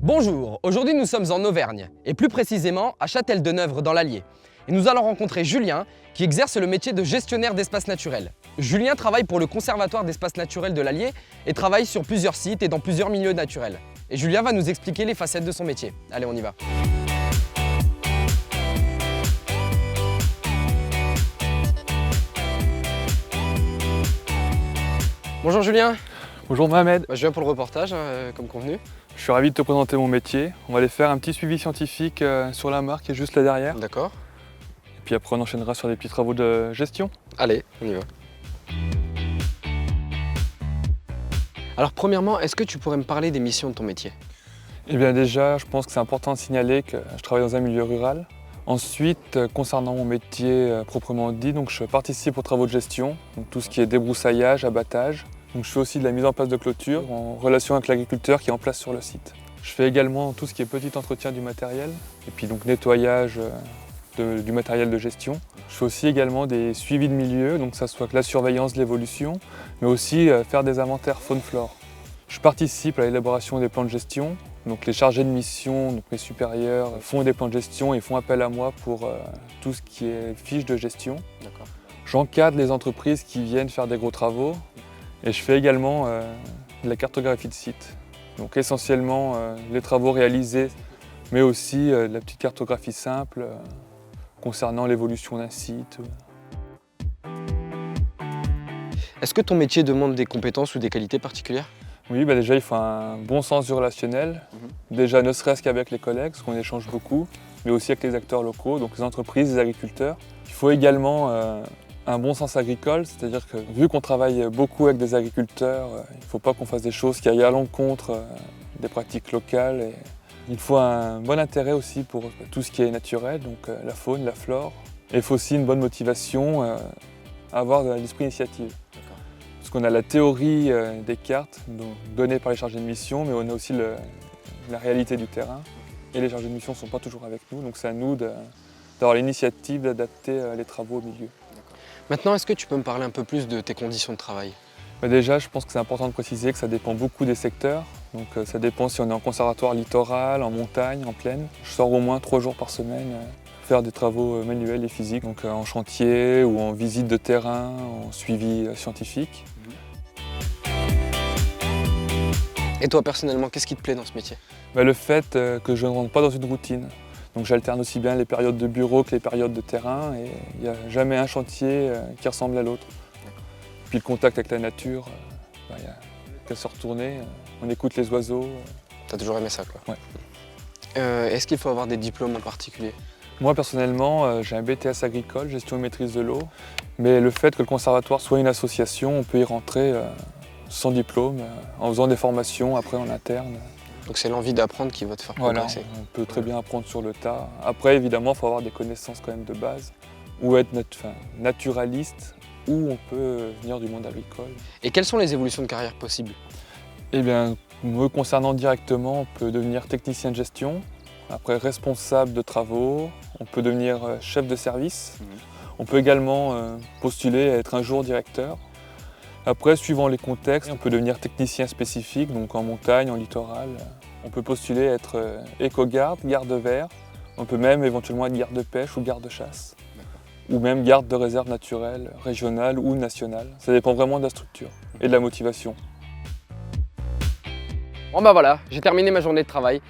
Bonjour, aujourd'hui nous sommes en Auvergne, et plus précisément à Châtel-de-Neuvre dans l'Allier. Et nous allons rencontrer Julien, qui exerce le métier de gestionnaire d'espaces naturels. Julien travaille pour le Conservatoire d'espaces naturels de l'Allier et travaille sur plusieurs sites et dans plusieurs milieux naturels. Et Julien va nous expliquer les facettes de son métier. Allez, on y va. Bonjour Julien. Bonjour Mohamed. Je viens pour le reportage, comme convenu. Je suis ravi de te présenter mon métier. On va aller faire un petit suivi scientifique sur la mare qui est juste là derrière. D'accord. Et puis après on enchaînera sur des petits travaux de gestion. Allez, on y va. Alors premièrement, est-ce que tu pourrais me parler des missions de ton métier? Eh bien déjà, je pense que c'est important de signaler que je travaille dans un milieu rural. Ensuite, concernant mon métier proprement dit, donc je participe aux travaux de gestion, donc tout ce qui est débroussaillage, abattage. Donc je fais aussi de la mise en place de clôture en relation avec l'agriculteur qui est en place sur le site. Je fais également tout ce qui est petit entretien du matériel et puis donc nettoyage du matériel de gestion. Je fais aussi également des suivis de milieu, donc ça soit que la surveillance de l'évolution, mais aussi faire des inventaires faune-flore. Je participe à l'élaboration des plans de gestion. Donc les chargés de mission, donc mes supérieurs, font des plans de gestion et font appel à moi pour tout ce qui est fiche de gestion. J'encadre les entreprises qui viennent faire des gros travaux et je fais également de la cartographie de site. Donc essentiellement les travaux réalisés, mais aussi de la petite cartographie simple concernant l'évolution d'un site. Est-ce que ton métier demande des compétences ou des qualités particulières? Oui, déjà il faut un bon sens du relationnel, déjà ne serait-ce qu'avec les collègues, parce qu'on échange beaucoup, mais aussi avec les acteurs locaux, donc les entreprises, les agriculteurs. Il faut également un bon sens agricole, c'est-à-dire que vu qu'on travaille beaucoup avec des agriculteurs, il ne faut pas qu'on fasse des choses qui aillent à l'encontre des pratiques locales. Et il faut un bon intérêt aussi pour tout ce qui est naturel, donc la faune, la flore. Et il faut aussi une bonne motivation, avoir de l'esprit d'initiative. Parce qu'on a la théorie des cartes données par les chargés de mission, mais on a aussi la réalité du terrain. Et les chargés de mission ne sont pas toujours avec nous, donc c'est à nous d'avoir l'initiative d'adapter les travaux au milieu. Maintenant, est-ce que tu peux me parler un peu plus de tes conditions de travail? Déjà, je pense que c'est important de préciser que ça dépend beaucoup des secteurs. Donc ça dépend si on est en conservatoire littoral, en montagne, en plaine. Je sors au moins 3 jours par semaine faire des travaux manuels et physiques, donc en chantier ou en visite de terrain, en suivi scientifique. Et toi personnellement, qu'est-ce qui te plaît dans ce métier? Le fait que je ne rentre pas dans une routine. Donc j'alterne aussi bien les périodes de bureau que les périodes de terrain et il n'y a jamais un chantier qui ressemble à l'autre. Puis le contact avec la nature, il n'y a qu'à se retourner, on écoute les oiseaux. T'as toujours aimé ça, quoi? Ouais. Est-ce qu'il faut avoir des diplômes en particulier? Moi personnellement, j'ai un BTS agricole, gestion et maîtrise de l'eau. Mais le fait que le conservatoire soit une association, on peut y rentrer sans diplôme, en faisant des formations après en interne. Donc c'est l'envie d'apprendre qui va te faire progresser. Voilà, on peut très bien apprendre sur le tas. Après évidemment, il faut avoir des connaissances quand même de base, ou être naturaliste, ou on peut venir du monde agricole. Et quelles sont les évolutions de carrière possibles? Eh bien, me concernant directement, on peut devenir technicien de gestion, après responsable de travaux, on peut devenir chef de service, on peut également postuler à être un jour directeur. Après, suivant les contextes, on peut devenir technicien spécifique, donc en montagne, en littoral. On peut postuler à être éco-garde, garde-vert. On peut même éventuellement être garde-pêche ou garde-chasse. Ou même garde de réserve naturelle, régionale ou nationale. Ça dépend vraiment de la structure et de la motivation. Bon voilà, j'ai terminé ma journée de travail.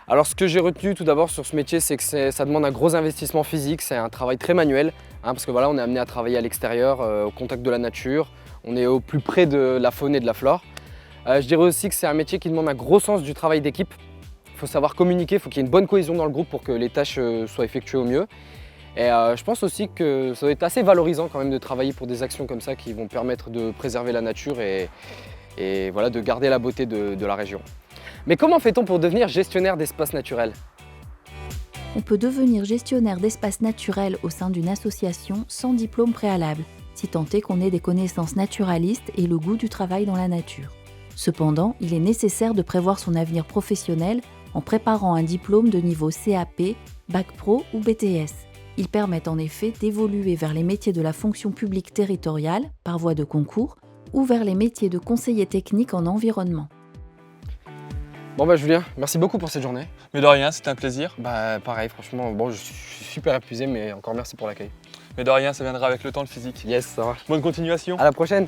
Alors ce que j'ai retenu tout d'abord sur ce métier, c'est que ça demande un gros investissement physique, c'est un travail très manuel, parce que voilà, on est amené à travailler à l'extérieur, au contact de la nature, on est au plus près de la faune et de la flore. Je dirais aussi que c'est un métier qui demande un gros sens du travail d'équipe. Il faut savoir communiquer, il faut qu'il y ait une bonne cohésion dans le groupe pour que les tâches soient effectuées au mieux. Et je pense aussi que ça doit être assez valorisant quand même de travailler pour des actions comme ça qui vont permettre de préserver la nature et voilà, de garder la beauté de la région. Mais comment fait-on pour devenir gestionnaire d'espaces naturels? On peut devenir gestionnaire d'espaces naturels au sein d'une association sans diplôme préalable, si tant est qu'on ait des connaissances naturalistes et le goût du travail dans la nature. Cependant, il est nécessaire de prévoir son avenir professionnel en préparant un diplôme de niveau CAP, Bac Pro ou BTS. Ils permettent en effet d'évoluer vers les métiers de la fonction publique territoriale par voie de concours ou vers les métiers de conseiller technique en environnement. Bon bah Julien, merci beaucoup pour cette journée. Mais de rien, c'était un plaisir. Bah pareil, franchement, bon, je suis super épuisé, mais encore merci pour l'accueil. Mais de rien, ça viendra avec le temps, le physique. Yes, ça marche. Bonne continuation. À la prochaine.